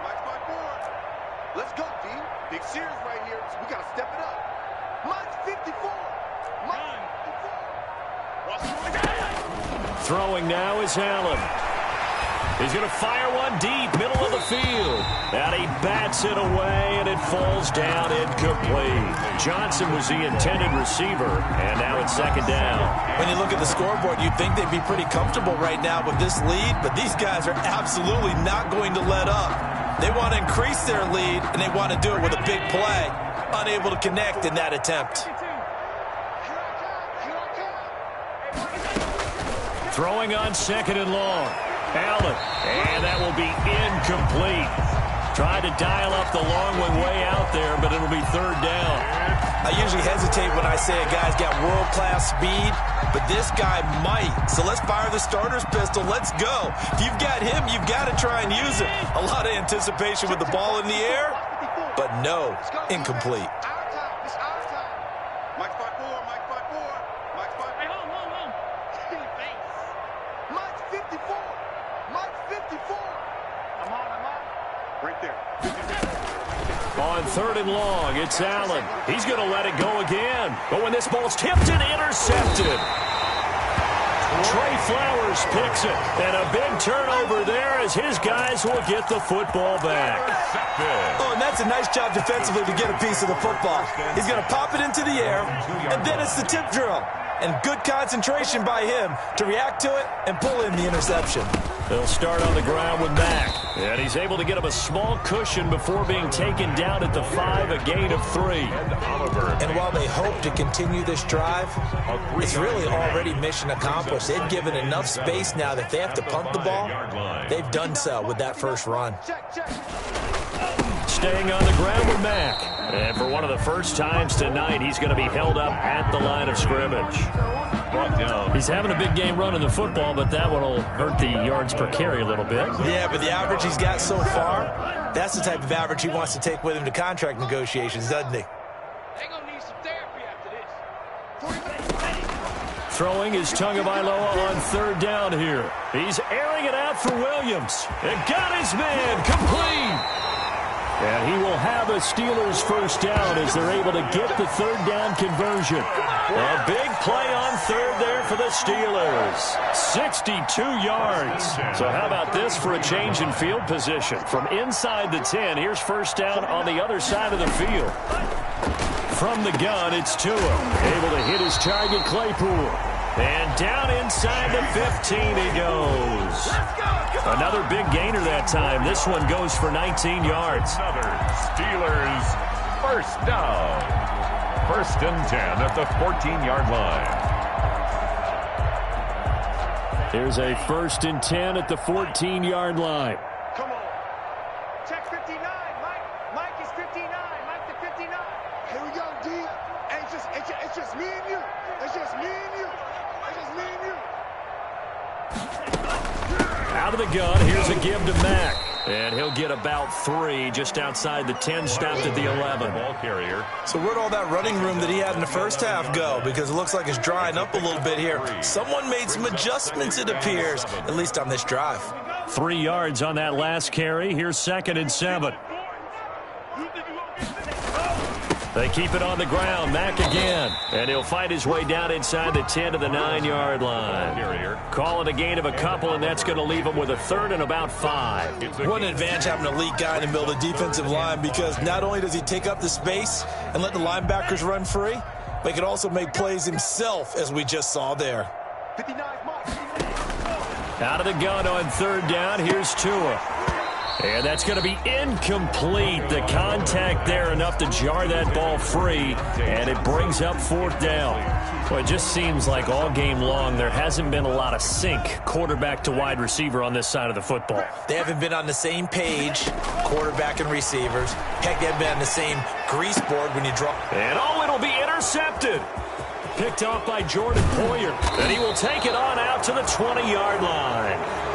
Mike's by 4. Let's go, D. Big series right here, so we got to step it up. Mike's 54. Mike's 54. Throwing now is Allen. He's going to fire one deep, middle of the field. And he bats it away, and it falls down incomplete. Johnson was the intended receiver, and now it's second down. When you look at the scoreboard, you'd think they'd be pretty comfortable right now with this lead, but these guys are absolutely not going to let up. They want to increase their lead, and they want to do it with a big play. Unable to connect in that attempt. Throwing on second and long. Allen, and that will be incomplete. Tried to dial up the long one way out there, but it'll be third down. I usually hesitate when I say a guy's got world-class speed, but this guy might. So let's fire the starter's pistol. Let's go. If you've got him, you've got to try and use him. A lot of anticipation with the ball in the air, but no, incomplete. Mike's by 4. Mike's by 4. Mike's by 4. Hey, hold on. Mike's 54. Mike's 54. I'm on. Right there. On third and long, it's Allen. He's going to let it go again. But when this ball's tipped and intercepted. Trey Flowers picks it. And a big turnover there as his guys will get the football back. Oh, and that's a nice job defensively to get a piece of the football. He's going to pop it into the air, and then it's the tip drill. And good concentration by him to react to it and pull in the interception. They'll start on the ground with Mack. And he's able to get him a small cushion before being taken down at the 5, a gain of 3. And while they hope to continue this drive, it's really already mission accomplished. They've given enough space now that if they have to punt the ball, they've done so with that first run. Staying on the ground with Mack. And for one of the first times tonight, he's going to be held up at the line of scrimmage. He's having a big game running the football, but that one will hurt the yards per carry a little bit. Yeah, but the average he's got so far, that's the type of average he wants to take with him to contract negotiations, doesn't he? They're going to need some therapy after this. Throwing is Tagovailoa on 3rd down here. He's airing it out for Williams. It got his man complete. And he will have a Steelers first down as they're able to get the 3rd down conversion. A big play on 3rd there for the Steelers. 62 yards. So how about this for a change in field position? From inside the 10, here's first down on the other side of the field. From the gun, it's Tua. Able to hit his target, Claypool. And down inside the 15 he goes. Another big gainer that time. This one goes for 19 yards. Another Steelers first down. 1st and 10 at the 14-yard line. Here's a 1st and 10 at the 14-yard line. Come on. Check 59. Mike is 59. Mike to 59. Here we go, D. Hey, it's just me and you. It's just me and you. It's just me and you. Out of the gun, here's a give to Mack. And he'll get about 3 just outside the 10, stopped at the 11. Ball carrier. So where'd all that running room that he had in the first half go? Because it looks like it's drying up a little bit here. Someone made some adjustments, it appears, at least on this drive. 3 yards on that last carry. Here's 2nd and 7. They keep it on the ground. Mack again. And he'll fight his way down inside the 10 to the 9-yard line. Call it a gain of a couple, and that's going to leave him with a 3rd and about 5. What an advantage having an elite guy in the middle of the defensive line, because not only does he take up the space and let the linebackers run free, but he can also make plays himself, as we just saw there. 59 Mike. Out of the gun on 3rd down. Here's Tua. And that's going to be incomplete. The contact there enough to jar that ball free, and it brings up 4th down. Well, it just seems like all game long there hasn't been a lot of sync quarterback to wide receiver on this side of the football. They haven't been on the same page, quarterback and receivers. Heck, they haven't been on the same grease board when you draw. And it'll be intercepted. Picked off by Jordan Poyer. And he will take it on out to the 20-yard line.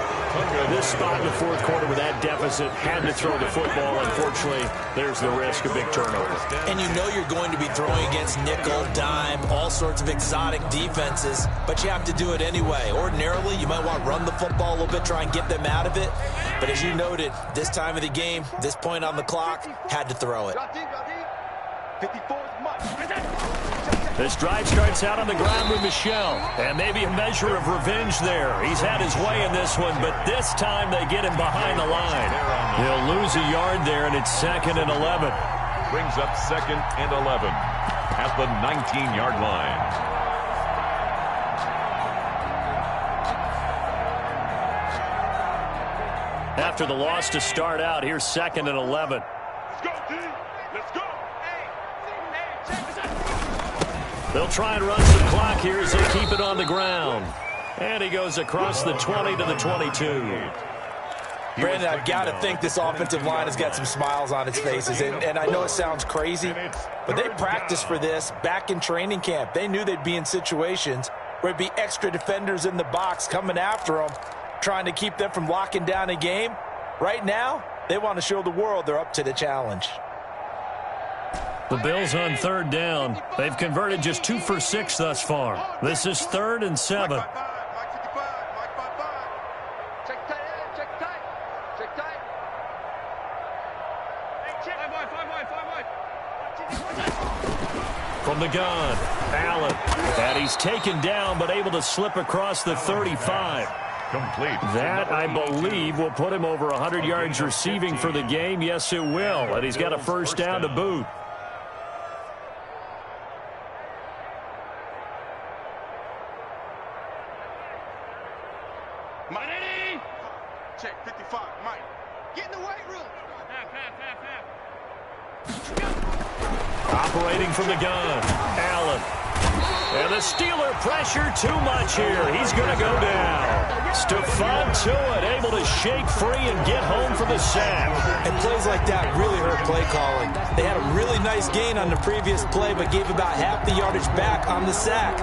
This spot in the 4th quarter with that deficit, had to throw the football. Unfortunately, there's the risk of big turnover. And you know you're going to be throwing against nickel, dime, all sorts of exotic defenses, but you have to do it anyway. Ordinarily, you might want to run the football a little bit, try and get them out of it. But as you noted, this time of the game, this point on the clock, had to throw it. 54 Mike. This drive starts out on the ground with Michel. And maybe a measure of revenge there. He's had his way in this one, but this time they get him behind the line. He'll lose a yard there, and it's 2nd and 11. Brings up 2nd and 11 at the 19-yard line. After the loss to start out, here's 2nd and 11. Let's go, D. Let's go. They'll try and run some clock here as they keep it on the ground. And he goes across the 20 to the 22. Brandon, I've got to think this offensive line has got some smiles on its faces. And I know it sounds crazy, but they practiced for this back in training camp. They knew they'd be in situations where it'd be extra defenders in the box coming after them, trying to keep them from locking down a game. Right now, they want to show the world they're up to the challenge. The Bills on 3rd down. They've converted just 2 for 6 thus far. This is 3rd and 7. Mike 55. Mike 55. Check tight. Check tight. Check tight. Hey, check. 5 wide. From the gun, Allen. And he's taken down but able to slip across the 35. Complete. That, I believe, will put him over 100 yards receiving for the game. Yes, it will. And he's got a first down to boot. Check 55, Mike. Yeah. Operating from the gun, Allen. And the Steeler pressure too much here. He's going to go down. Stephon Tuitt able to shake free and get home for the sack. And plays like that really hurt play calling. They had a really nice gain on the previous play, but gave about half the yardage back on the sack.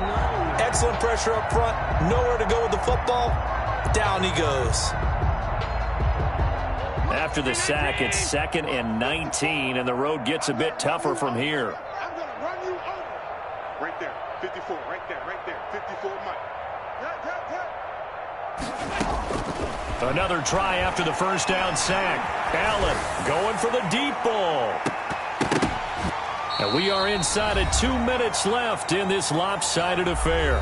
Excellent pressure up front. Nowhere to go with the football. Down he goes. After the sack, it's 2nd and 19, and the road gets a bit tougher from here. I'm going to run you over. Right there. 54. Right there. 54, Mike. Another try after the first down sack. Allen going for the deep ball. And we are inside of 2 minutes left in this lopsided affair.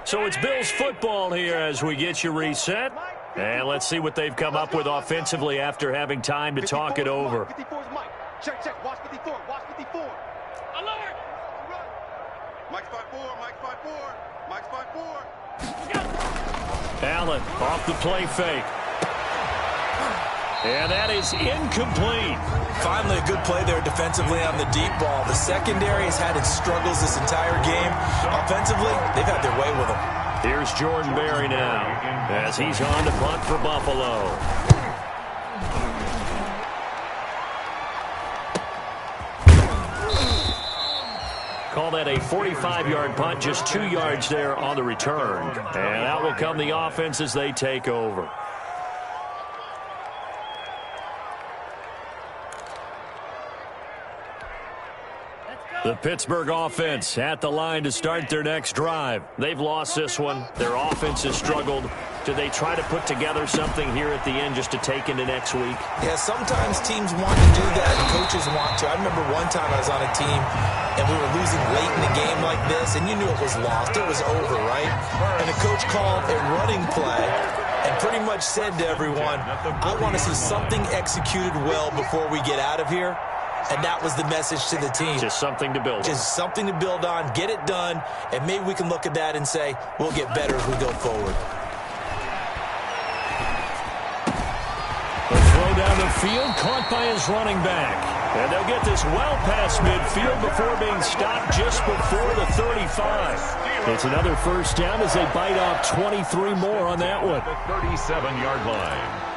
So it's Bills football here as we get you reset. And let's see what they've come up with offensively after having time to talk it over. 54 is Mike. Check. Watch 54. Watch 54. Alert! Mike's 5-4. Mike's 5-4. Allen off the play fake. And that is incomplete. Finally a good play there defensively on the deep ball. The secondary has had its struggles this entire game. Offensively, they've had their way with them. Here's Jordan Berry now as he's on to punt for Buffalo. Call that a 45-yard punt, just 2 yards there on the return. And out will come the offense as they take over. The Pittsburgh offense at the line to start their next drive. They've lost this one. Their offense has struggled. Do they try to put together something here at the end just to take into next week? Yeah, sometimes teams want to do that and coaches want to. I remember one time I was on a team and we were losing late in a game like this and you knew it was lost. It was over, right? And the coach called a running play and pretty much said to everyone, I want to see something executed well before we get out of here. And that was the message to the team. Just something to build on. Just something to build on, get it done, and maybe we can look at that and say, we'll get better as we go forward. The throw down the field, caught by his running back. And they'll get this well past midfield before being stopped just before the 35. It's another first down as they bite off 23 more on that one. The 37-yard line.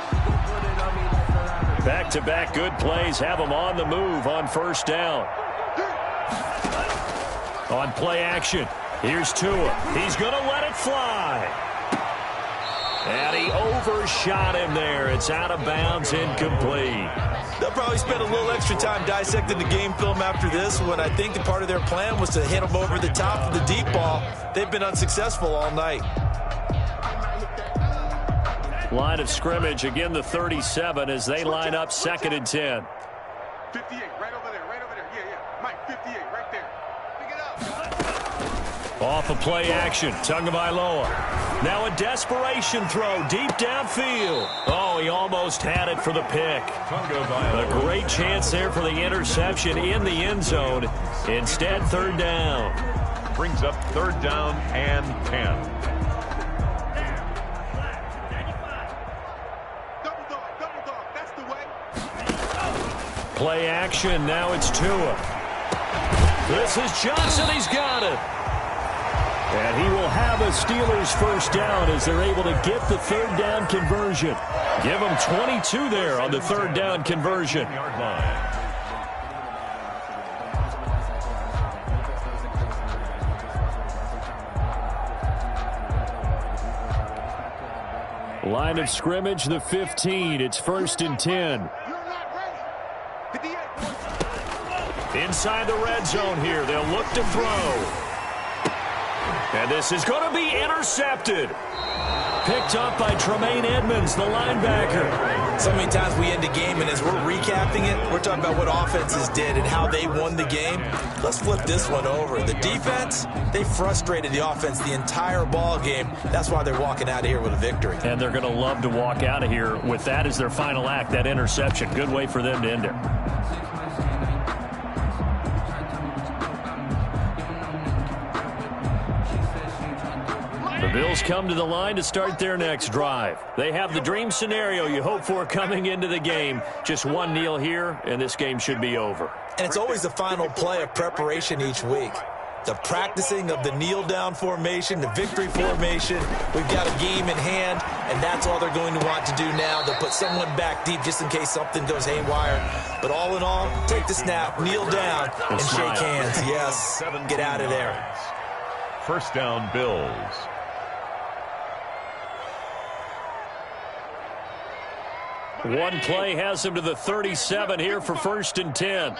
Back-to-back good plays have them on the move on first down. On play action, here's Tua. He's going to let it fly. And he overshot him there. It's out of bounds, incomplete. They'll probably spend a little extra time dissecting the game film after this one. I think the part of their plan was to hit him over the top of the deep ball. They've been unsuccessful all night. Line of scrimmage, again the 37 as they line up 2nd and 10. 58, right over there. Yeah. Mike, 58, right there. Pick it up. Off a play action, Tagovailoa. Now a desperation throw deep downfield. Oh, he almost had it for the pick. A great chance there for the interception in the end zone. Instead, 3rd down. Brings up 3rd down and 10. Play action, now it's Tua. This is Johnson, he's got it. And he will have a Steelers first down as they're able to get the 3rd down conversion. Give them 22 there on the 3rd down conversion. Line of scrimmage, the 15. It's 1st and 10. Inside the red zone here, they'll look to throw. And this is going to be intercepted. Picked up by Tremaine Edmonds, the linebacker. So many times we end a game, and as we're recapping it, we're talking about what offenses did and how they won the game. Let's flip this one over. The defense, they frustrated the offense the entire ball game. That's why they're walking out of here with a victory. And they're going to love to walk out of here with that as their final act, that interception. Good way for them to end it. Bills come to the line to start their next drive. They have the dream scenario you hope for coming into the game. Just one kneel here, and this game should be over. And it's always the final play of preparation each week. The practicing of the kneel-down formation, the victory formation. We've got a game in hand, and that's all they're going to want to do now. They'll put someone back deep just in case something goes haywire. But all in all, take the snap, kneel down, and shake hands. Yes, get out of there. First down, Bills. One play has them to the 37 here for 1st and 10.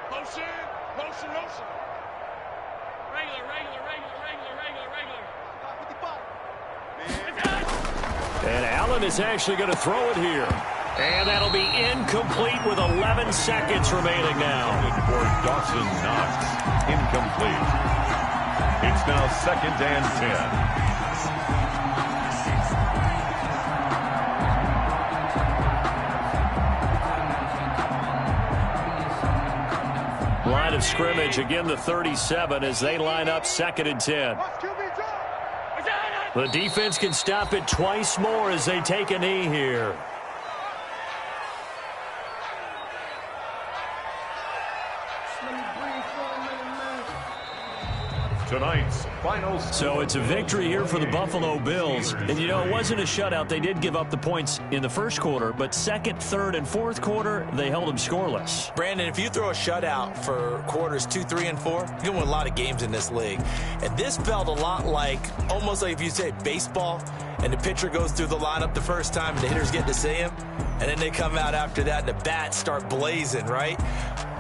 Motion. Regular. And Allen is actually going to throw it here. And that'll be incomplete with 11 seconds remaining now. For Dawson Knox, incomplete. It's now 2nd and 10. Line of scrimmage, again the 37 as they line up 2nd and 10. The defense can stop it twice more as they take a knee here. Tonight's final score. So it's a victory here for the Buffalo Bills. And, you know, it wasn't a shutout. They did give up the points in the first quarter, but 2nd, 3rd, and 4th quarter, they held them scoreless. Brandon, if you throw a shutout for quarters 2, 3, and 4, you can win a lot of games in this league. And this felt a lot like, almost like if you say baseball, and the pitcher goes through the lineup the first time and the hitters get to see him, and then they come out after that and the bats start blazing, right?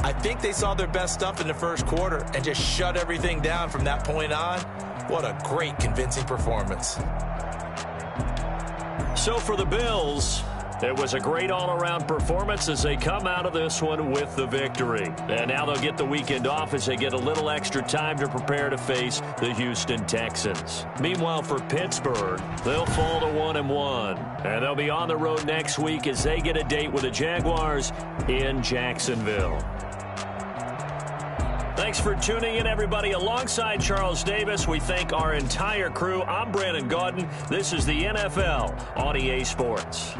I think they saw their best stuff in the first quarter and just shut everything down from that point on. What a great, convincing performance. So for the Bills, it was a great all-around performance as they come out of this one with the victory. And now they'll get the weekend off as they get a little extra time to prepare to face the Houston Texans. Meanwhile, for Pittsburgh, they'll fall to 1-1. And they'll be on the road next week as they get a date with the Jaguars in Jacksonville. Thanks for tuning in, everybody. Alongside Charles Davis, we thank our entire crew. I'm Brandon Gaudin. This is the NFL on EA Sports.